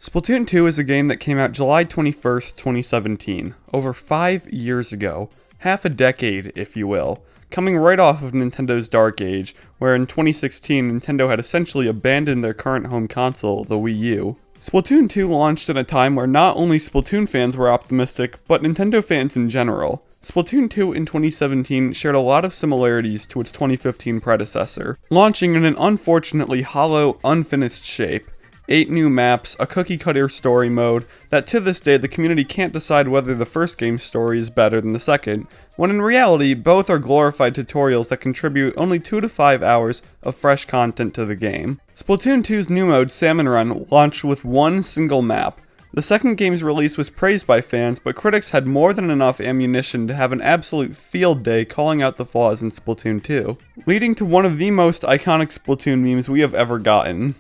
Splatoon 2 is a game that came out July 21st, 2017, over 5 years ago, half a decade, if you will, coming right off of Nintendo's Dark Age, where in 2016 Nintendo had essentially abandoned their current home console, the Wii U. Splatoon 2 launched at a time where not only Splatoon fans were optimistic, but Nintendo fans in general. Splatoon 2 in 2017 shared a lot of similarities to its 2015 predecessor, launching in an unfortunately hollow, unfinished shape. 8 new maps, a cookie-cutter story mode, that to this day the community can't decide whether the first game's story is better than the second, when in reality both are glorified tutorials that contribute only 2 to 5 hours of fresh content to the game. Splatoon 2's new mode, Salmon Run, launched with one single map. The second game's release was praised by fans, but critics had more than enough ammunition to have an absolute field day calling out the flaws in Splatoon 2, leading to one of the most iconic Splatoon memes we have ever gotten.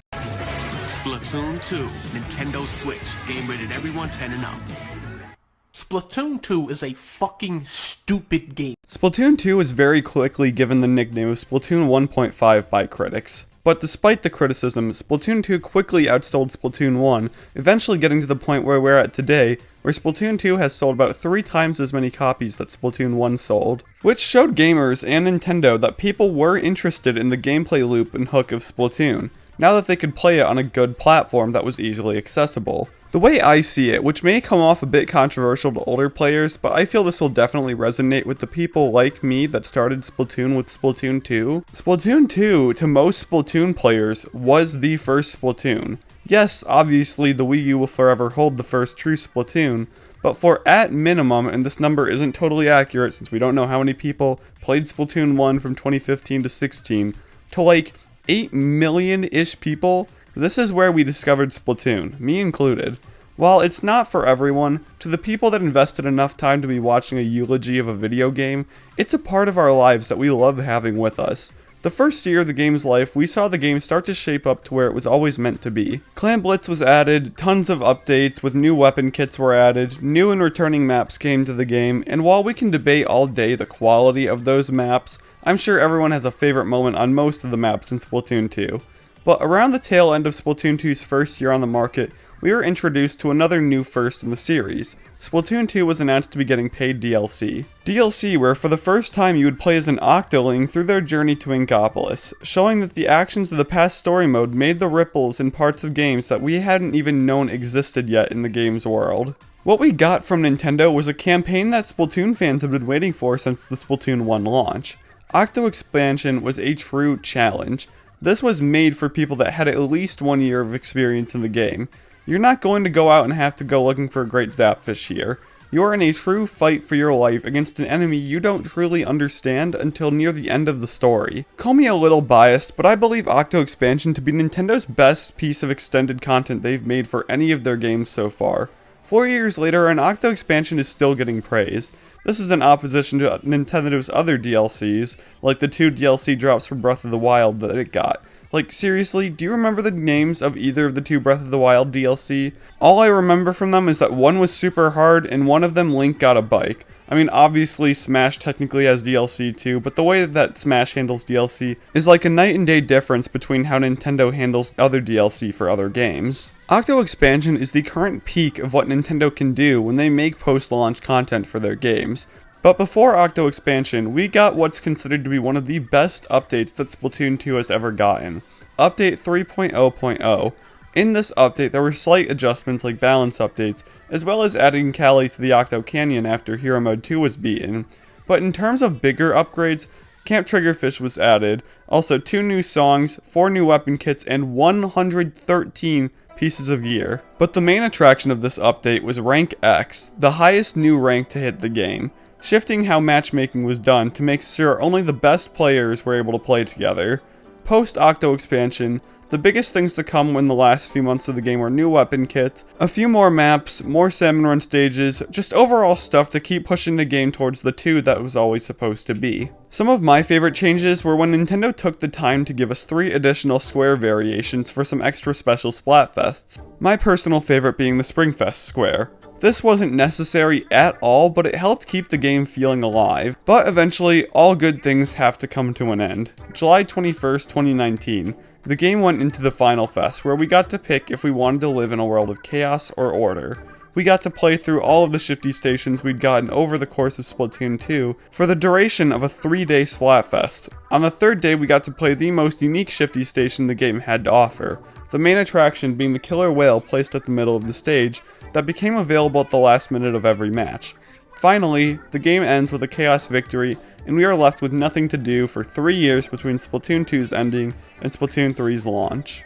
Splatoon 2, Nintendo Switch, game rated everyone 10 and up. Splatoon 2 is a fucking stupid game. Splatoon 2 was very quickly given the nickname of Splatoon 1.5 by critics. But despite the criticism, Splatoon 2 quickly outsold Splatoon 1, eventually getting to the point where we're at today, where Splatoon 2 has sold about 3 times as many copies that Splatoon 1 sold, which showed gamers and Nintendo that people were interested in the gameplay loop and hook of Splatoon, now that they could play it on a good platform that was easily accessible. The way I see it, which may come off a bit controversial to older players, but I feel this will definitely resonate with the people like me that started Splatoon with Splatoon 2. Splatoon 2, to most Splatoon players, was the first Splatoon. Yes, obviously the Wii U will forever hold the first true Splatoon, but for at minimum, and this number isn't totally accurate since we don't know how many people played Splatoon 1 from 2015 to 16, to like 8 million-ish people, this is where we discovered Splatoon, me included. While it's not for everyone, to the people that invested enough time to be watching a eulogy of a video game, it's a part of our lives that we love having with us. The first year of the game's life, we saw the game start to shape up to where it was always meant to be. Clan Blitz was added, tons of updates with new weapon kits were added, new and returning maps came to the game, and while we can debate all day the quality of those maps, I'm sure everyone has a favorite moment on most of the maps in Splatoon 2. But around the tail end of Splatoon 2's first year on the market, we were introduced to another new first in the series. Splatoon 2 was announced to be getting paid DLC. DLC where for the first time you would play as an Octoling through their journey to Inkopolis, showing that the actions of the past story mode made the ripples in parts of games that we hadn't even known existed yet in the game's world. What we got from Nintendo was a campaign that Splatoon fans have been waiting for since the Splatoon 1 launch. Octo Expansion was a true challenge. This was made for people that had at least 1 year of experience in the game. You're not going to go out and have to go looking for a great Zapfish here. You're in a true fight for your life against an enemy you don't truly understand until near the end of the story. Call me a little biased, but I believe Octo Expansion to be Nintendo's best piece of extended content they've made for any of their games so far. 4 years later, an Octo Expansion is still getting praised. This is in opposition to Nintendo's other DLCs, like the 2 DLC drops for Breath of the Wild that it got. Like, seriously, do you remember the names of either of the 2 Breath of the Wild DLC? All I remember from them is that one was super hard, and one of them Link got a bike. I mean, obviously Smash technically has DLC too, but the way that Smash handles DLC is like a night and day difference between how Nintendo handles other DLC for other games. Octo Expansion is the current peak of what Nintendo can do when they make post-launch content for their games. But before Octo Expansion, we got what's considered to be one of the best updates that Splatoon 2 has ever gotten. Update 3.0.0. In this update, there were slight adjustments like balance updates, as well as adding Cali to the Octo Canyon after Hero Mode 2 was beaten. But in terms of bigger upgrades, Camp Triggerfish was added, also 2 new songs, 4 new weapon kits, and 113 pieces of gear. But the main attraction of this update was Rank X, the highest new rank to hit the game, shifting how matchmaking was done to make sure only the best players were able to play together. Post-Octo Expansion, the biggest things to come in the last few months of the game were new weapon kits, a few more maps, more Salmon Run stages, just overall stuff to keep pushing the game towards the 2 that was always supposed to be. Some of my favorite changes were when Nintendo took the time to give us 3 additional square variations for some extra special Splatfests, my personal favorite being the Springfest square. This wasn't necessary at all, but it helped keep the game feeling alive. But eventually, all good things have to come to an end. July 21st, 2019. the game went into the final phase, where we got to pick if we wanted to live in a world of chaos or order. We got to play through all of the shifty stations we'd gotten over the course of Splatoon 2 for the duration of a 3-day Splatfest. On the third day, we got to play the most unique shifty station the game had to offer, the main attraction being the killer whale placed at the middle of the stage that became available at the last minute of every match. Finally, the game ends with a chaos victory, and we are left with nothing to do for 3 years between Splatoon 2's ending and Splatoon 3's launch.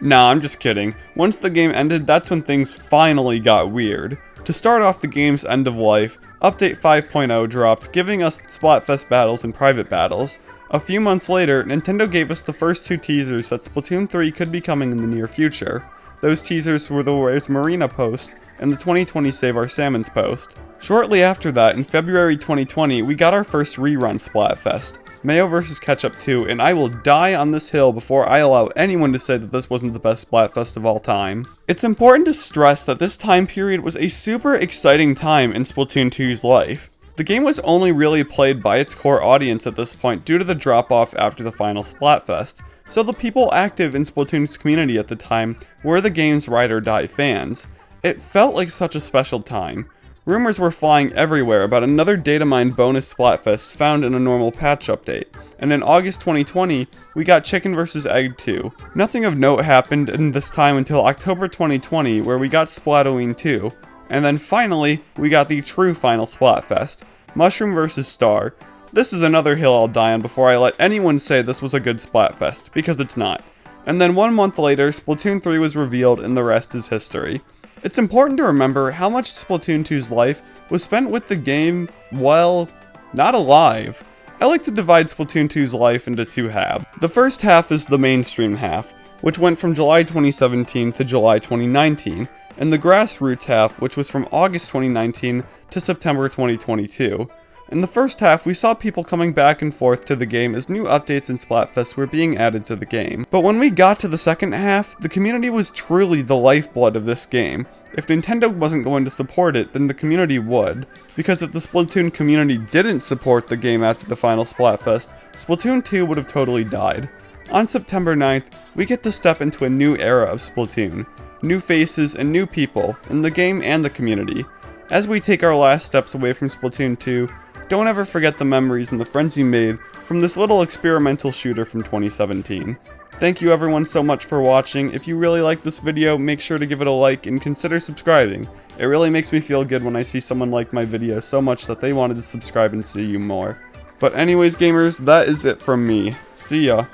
Nah, I'm just kidding. Once the game ended, that's when things finally got weird. To start off the game's end of life, Update 5.0 dropped, giving us Splatfest battles and private battles. A few months later, Nintendo gave us the first 2 teasers that Splatoon 3 could be coming in the near future. Those teasers were the Where's Marina post and the 2020 Save Our Salmons post. Shortly after that, in February 2020, we got our first rerun Splatfest, Mayo vs. Ketchup 2, and I will die on this hill before I allow anyone to say that this wasn't the best Splatfest of all time. It's important to stress that this time period was a super exciting time in Splatoon 2's life. The game was only really played by its core audience at this point due to the drop-off after the final Splatfest, so the people active in Splatoon's community at the time were the game's ride or die fans. It felt like such a special time. Rumors were flying everywhere about another data mine bonus Splatfest found in a normal patch update, and in August 2020, we got Chicken vs. Egg 2. Nothing of note happened in this time until October 2020, where we got Splatoween 2, and then finally, we got the true final Splatfest, Mushroom vs. Star. This is another hill I'll die on before I let anyone say this was a good Splatfest, because it's not. And then 1 month later, Splatoon 3 was revealed and the rest is history. It's important to remember how much Splatoon 2's life was spent with the game, well, not alive. I like to divide Splatoon 2's life into 2 halves. The first half is the mainstream half, which went from July 2017 to July 2019, and the grassroots half, which was from August 2019 to September 2022. In the first half, we saw people coming back and forth to the game as new updates and Splatfests were being added to the game. But when we got to the second half, the community was truly the lifeblood of this game. If Nintendo wasn't going to support it, then the community would. Because if the Splatoon community didn't support the game after the final Splatfest, Splatoon 2 would have totally died. On September 9th, we get to step into a new era of Splatoon. New faces and new people, in the game and the community. As we take our last steps away from Splatoon 2, don't ever forget the memories and the friends you made from this little experimental shooter from 2017. Thank you everyone so much for watching. If you really like this video, make sure to give it a like and consider subscribing. It really makes me feel good when I see someone like my video so much that they wanted to subscribe and see you more. But anyways gamers, that is it from me. See ya.